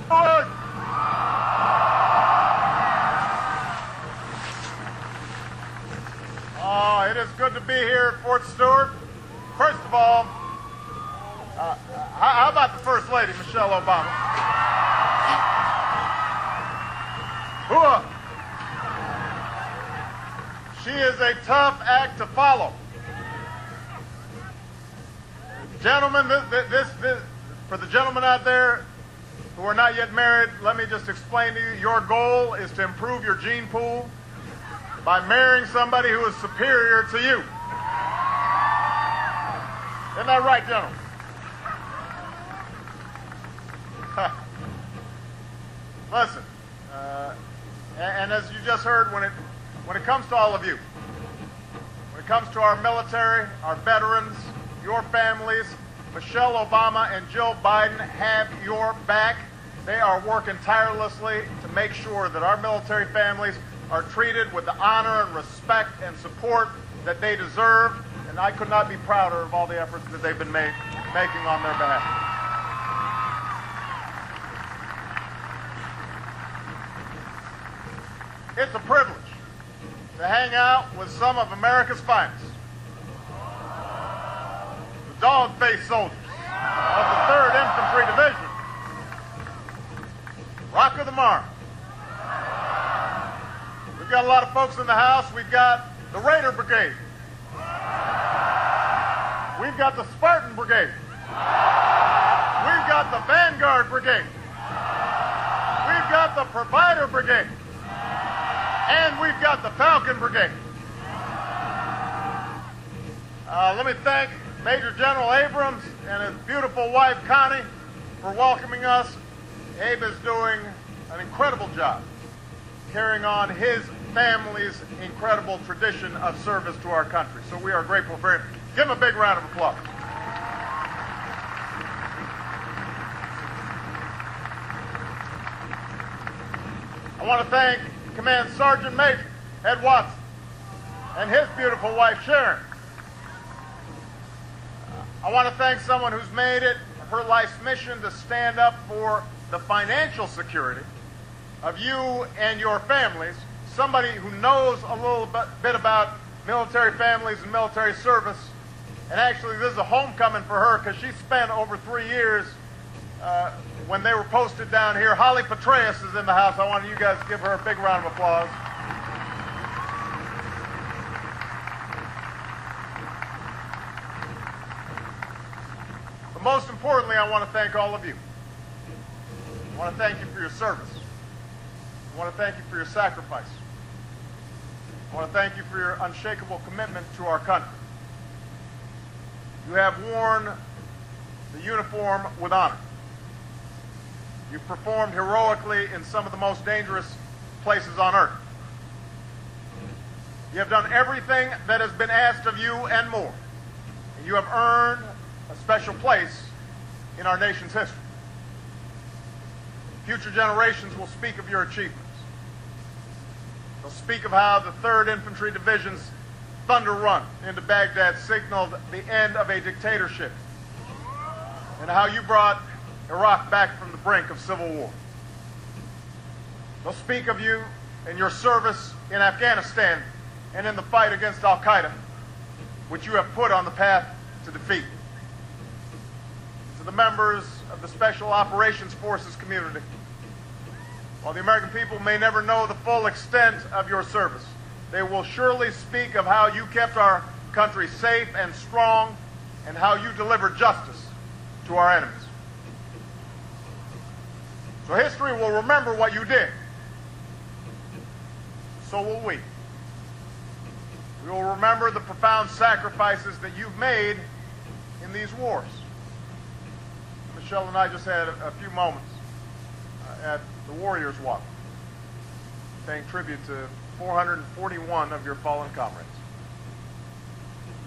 Forward! Oh, it is good to be here at Fort Stewart. First of all, how about the First Lady, Michelle Obama? Hooah! She is a tough act to follow. Gentlemen, for the gentlemen out there who are not yet married, let me just explain to you, your goal is to improve your gene pool by marrying somebody who is superior to you. Isn't that right, gentlemen? Listen, and as you just heard, when it comes to all of you, when it comes to our military, our veterans, your families, Michelle Obama and Jill Biden have your back. They are working tirelessly to make sure that our military families are treated with the honor and respect and support that they deserve, and I could not be prouder of all the efforts that they've been making on their behalf. It's a privilege to hang out with some of America's finest. The dog-faced soldiers of the 3rd Infantry Division. Rock of the Mark. We've got a lot of folks in the house. We've got the Raider Brigade. We've got the Spartan Brigade. We've got the Vanguard Brigade. We've got the Provider Brigade. And we've got the Falcon Brigade. Let me thank Major General Abrams and his beautiful wife, Connie, for welcoming us. Abe is doing an incredible job carrying on his family's incredible tradition of service to our country. So we are grateful for him. Give him a big round of applause. I want to thank Command Sergeant Major Ed Watson and his beautiful wife, Sharon. I want to thank someone who's made it her life's mission to stand up for the financial security of you and your families, somebody who knows a little bit about military families and military service. And actually, this is a homecoming for her because she spent over 3 years when they were posted down here. Holly Petraeus is in the house. I want you guys to give her a big round of applause. But most importantly, I want to thank all of you. I want to thank you for your service. I want to thank you for your sacrifice. I want to thank you for your unshakable commitment to our country. You have worn the uniform with honor. You've performed heroically in some of the most dangerous places on earth. You have done everything that has been asked of you and more. And you have earned a special place in our nation's history. Future generations will speak of your achievements. They'll speak of how the 3rd Infantry Division's thunder run into Baghdad signaled the end of a dictatorship, and how you brought Iraq back from the brink of civil war. They'll speak of you and your service in Afghanistan and in the fight against Al-Qaeda, which you have put on the path to defeat. To the members of the Special Operations Forces community, while the American people may never know the full extent of your service, they will surely speak of how you kept our country safe and strong and how you delivered justice to our enemies. So history will remember what you did. So will we. We will remember the profound sacrifices that you've made in these wars. Michelle and I just had a few moments at the Warriors Walk, paying tribute to 441 of your fallen comrades,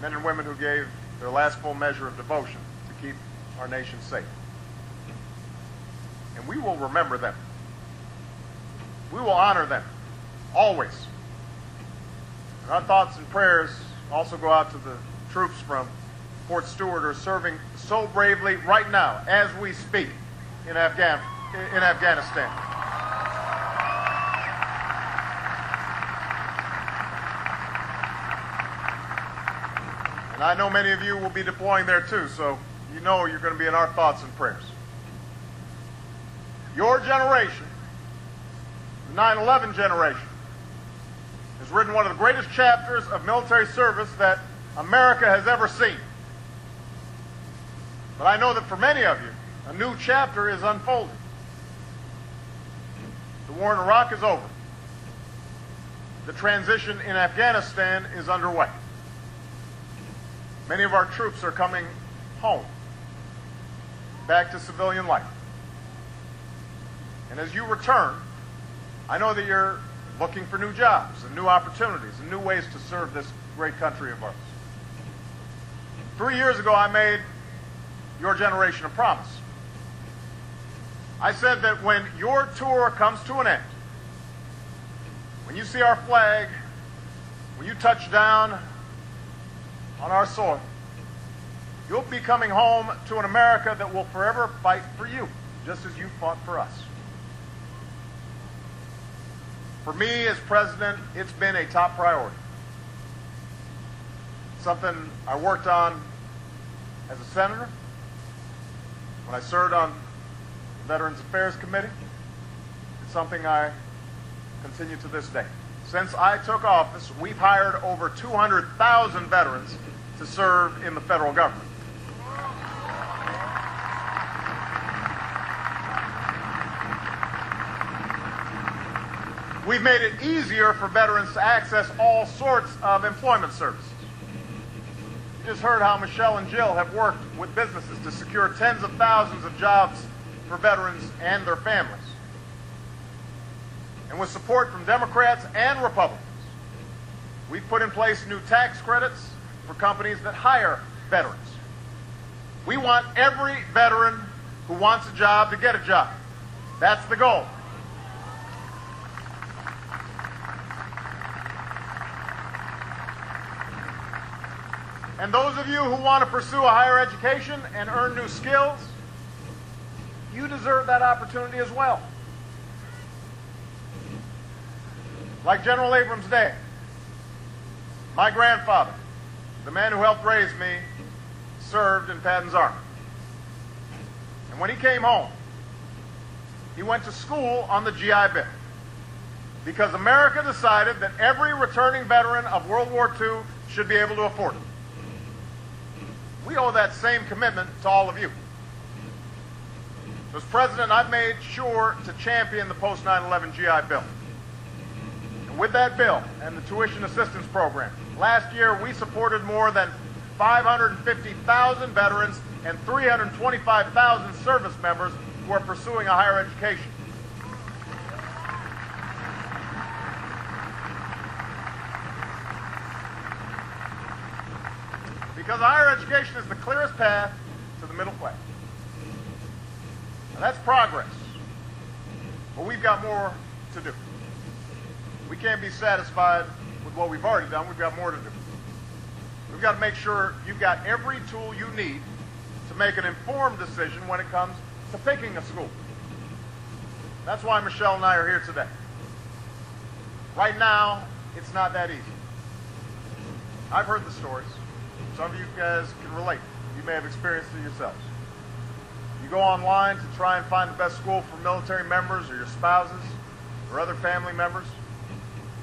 men and women who gave their last full measure of devotion to keep our nation safe. And we will remember them. We will honor them, always. And our thoughts and prayers also go out to the troops from Fort Stewart who are serving so bravely right now, as we speak, in Afghanistan. in Afghanistan. And I know many of you will be deploying there too, so you know you're going to be in our thoughts and prayers. Your generation, the 9/11 generation, has written one of the greatest chapters of military service that America has ever seen. But I know that for many of you, a new chapter is unfolding. The war in Iraq is over. The transition in Afghanistan is underway. Many of our troops are coming home, back to civilian life. And as you return, I know that you're looking for new jobs and new opportunities and new ways to serve this great country of ours. 3 years ago, I made your generation a promise. I said that when your tour comes to an end, when you see our flag, when you touch down on our soil, you'll be coming home to an America that will forever fight for you, just as you fought for us. For me as president, it's been a top priority. Something I worked on as a senator, when I served on the Veterans Affairs Committee. It's something I continue to this day. Since I took office, we've hired over 200,000 veterans to serve in the federal government. We've made it easier for veterans to access all sorts of employment services. You just heard how Michelle and Jill have worked with businesses to secure tens of thousands of jobs for veterans and their families. And with support from Democrats and Republicans, we've put in place new tax credits for companies that hire veterans. We want every veteran who wants a job to get a job. That's the goal. And those of you who want to pursue a higher education and earn new skills, you deserve that opportunity as well. Like General Abrams' dad, my grandfather, the man who helped raise me, served in Patton's Army. And when he came home, he went to school on the GI Bill, because America decided that every returning veteran of World War II should be able to afford it. We owe that same commitment to all of you. So as president, I've made sure to champion the post-9/11 GI Bill. And with that bill and the tuition assistance program, last year we supported more than 550,000 veterans and 325,000 service members who are pursuing a higher education. Because higher education is the clearest path to the middle class. Now that's progress. But we've got more to do. We can't be satisfied with what we've already done. We've got more to do. We've got to make sure you've got every tool you need to make an informed decision when it comes to picking a school. That's why Michelle and I are here today. Right now, it's not that easy. I've heard the stories. Some of you guys can relate. You may have experienced it yourselves. You go online to try and find the best school for military members or your spouses or other family members.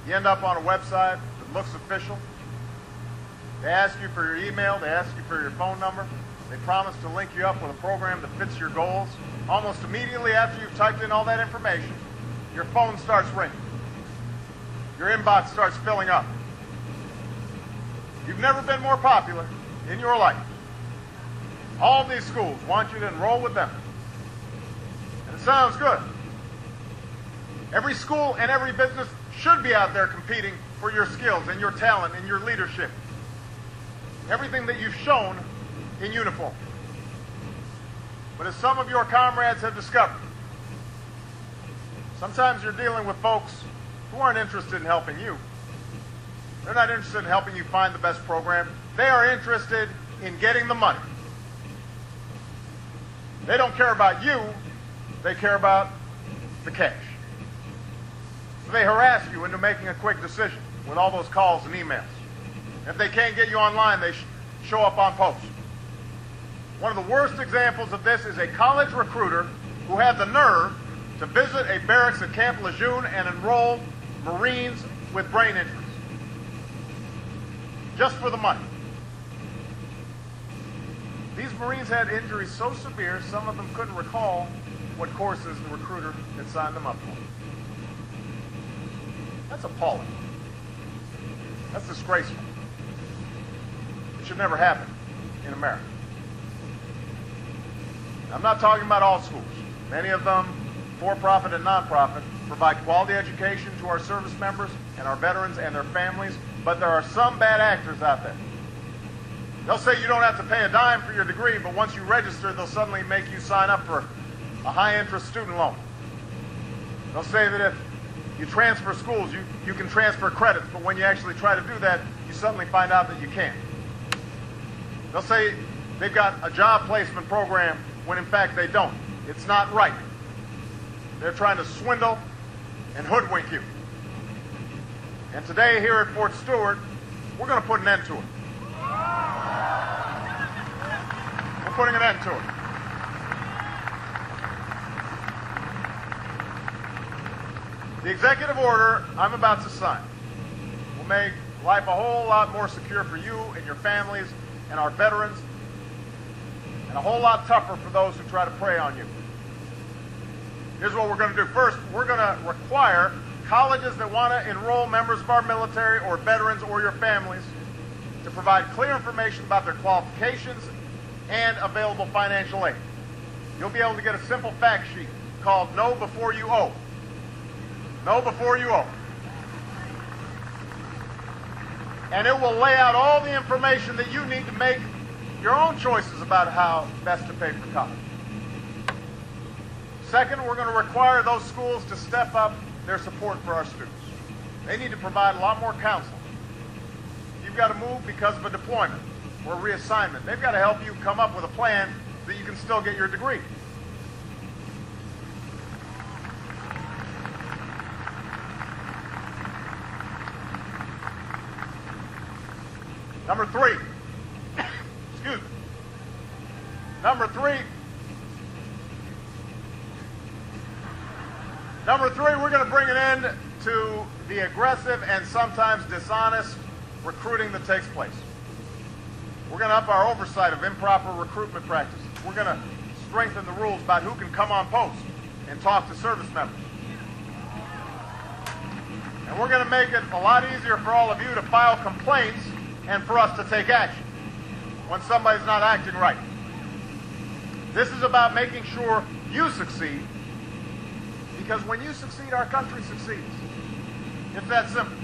You end up on a website that looks official. They ask you for your email. They ask you for your phone number. They promise to link you up with a program that fits your goals. Almost immediately after you've typed in all that information, your phone starts ringing. Your inbox starts filling up. You've never been more popular in your life. All of these schools want you to enroll with them. And it sounds good. Every school and every business should be out there competing for your skills and your talent and your leadership. Everything that you've shown in uniform. But as some of your comrades have discovered, sometimes you're dealing with folks who aren't interested in helping you. They're not interested in helping you find the best program. They are interested in getting the money. They don't care about you. They care about the cash. So they harass you into making a quick decision with all those calls and emails. If they can't get you online, they show up on post. One of the worst examples of this is a college recruiter who had the nerve to visit a barracks at Camp Lejeune and enroll Marines with brain injuries. Just for the money. These Marines had injuries so severe, some of them couldn't recall what courses the recruiter had signed them up for. That's appalling. That's disgraceful. It should never happen in America. I'm not talking about all schools. Many of them, for-profit and non-profit, provide quality education to our service members and our veterans and their families, but there are some bad actors out there. They'll say you don't have to pay a dime for your degree, but once you register, they'll suddenly make you sign up for a high-interest student loan. They'll say that if you transfer schools, you can transfer credits, but when you actually try to do that, you suddenly find out that you can't. They'll say they've got a job placement program when in fact they don't. It's not right. They're trying to swindle and hoodwink you. And today here at Fort Stewart, we're going to put an end to it. We're putting an end to it. The executive order I'm about to sign will make life a whole lot more secure for you and your families and our veterans, and a whole lot tougher for those who try to prey on you. Here's what we're going to do. First, we're going to require colleges that want to enroll members of our military or veterans or your families to provide clear information about their qualifications and available financial aid. You'll be able to get a simple fact sheet called Know Before You Owe. Know Before You Owe. And it will lay out all the information that you need to make your own choices about how best to pay for college. Second, we're going to require those schools to step up their support for our students. They need to provide a lot more counseling. You've got to move because of a deployment or a reassignment. They've got to help you come up with a plan so that you can still get your degree. Number three. Excuse me. Number three, we're going to bring an end to the aggressive and sometimes dishonest recruiting that takes place. We're going to up our oversight of improper recruitment practices. We're going to strengthen the rules about who can come on post and talk to service members. And we're going to make it a lot easier for all of you to file complaints and for us to take action when somebody's not acting right. This is about making sure you succeed, because when you succeed, our country succeeds. It's that simple.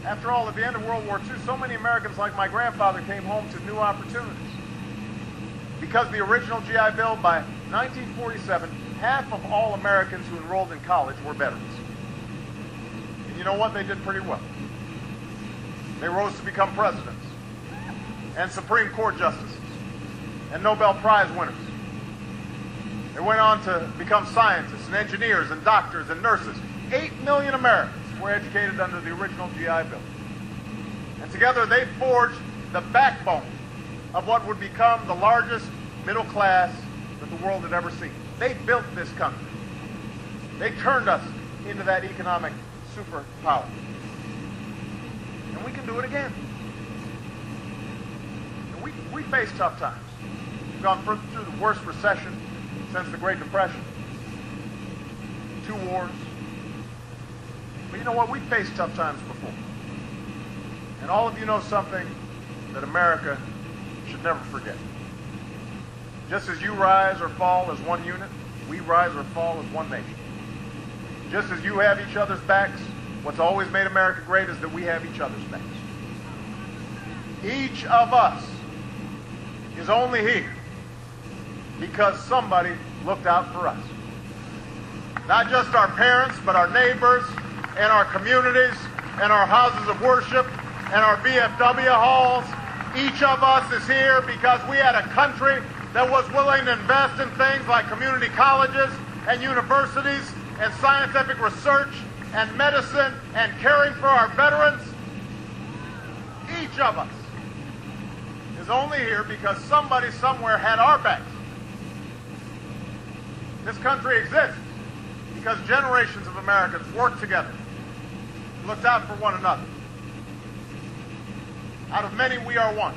After all, at the end of World War II, so many Americans like my grandfather came home to new opportunities. Because the original GI Bill, by 1947, half of all Americans who enrolled in college were veterans. And you know what? They did pretty well. They rose to become presidents and Supreme Court justices and Nobel Prize winners. They went on to become scientists and engineers and doctors and nurses. 8 million Americans were educated under the original GI Bill. And together they forged the backbone of what would become the largest middle class that the world had ever seen. They built this country. They turned us into that economic superpower. And we can do it again. And we face tough times. We've gone through the worst recession since the Great Depression. 2 wars. But you know what? We've faced tough times before. And all of you know something that America should never forget. Just as you rise or fall as one unit, we rise or fall as one nation. Just as you have each other's backs, what's always made America great is that we have each other's backs. Each of us is only here because somebody looked out for us. Not just our parents, but our neighbors and our communities and our houses of worship and our VFW halls. Each of us is here because we had a country that was willing to invest in things like community colleges and universities and scientific research and medicine and caring for our veterans. Each of us is only here because somebody somewhere had our backs. This country exists because generations of Americans worked together, looked out for one another. Out of many, we are one.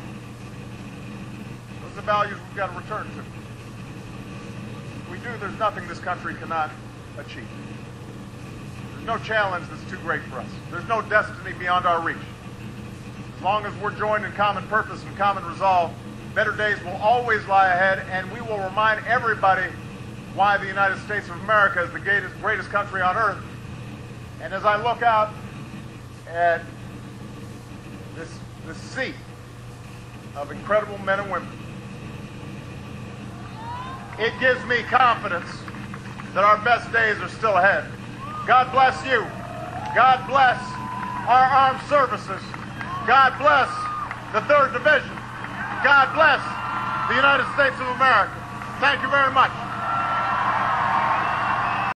Those are the values we've got to return to. If we do, there's nothing this country cannot achieve. There's no challenge that's too great for us. There's no destiny beyond our reach. As long as we're joined in common purpose and common resolve, better days will always lie ahead, and we will remind everybody why the United States of America is the greatest country on earth. And as I look out at this sea of incredible men and women, it gives me confidence that our best days are still ahead. God bless you. God bless our armed services. God bless the 3rd Division. God bless the United States of America. Thank you very much.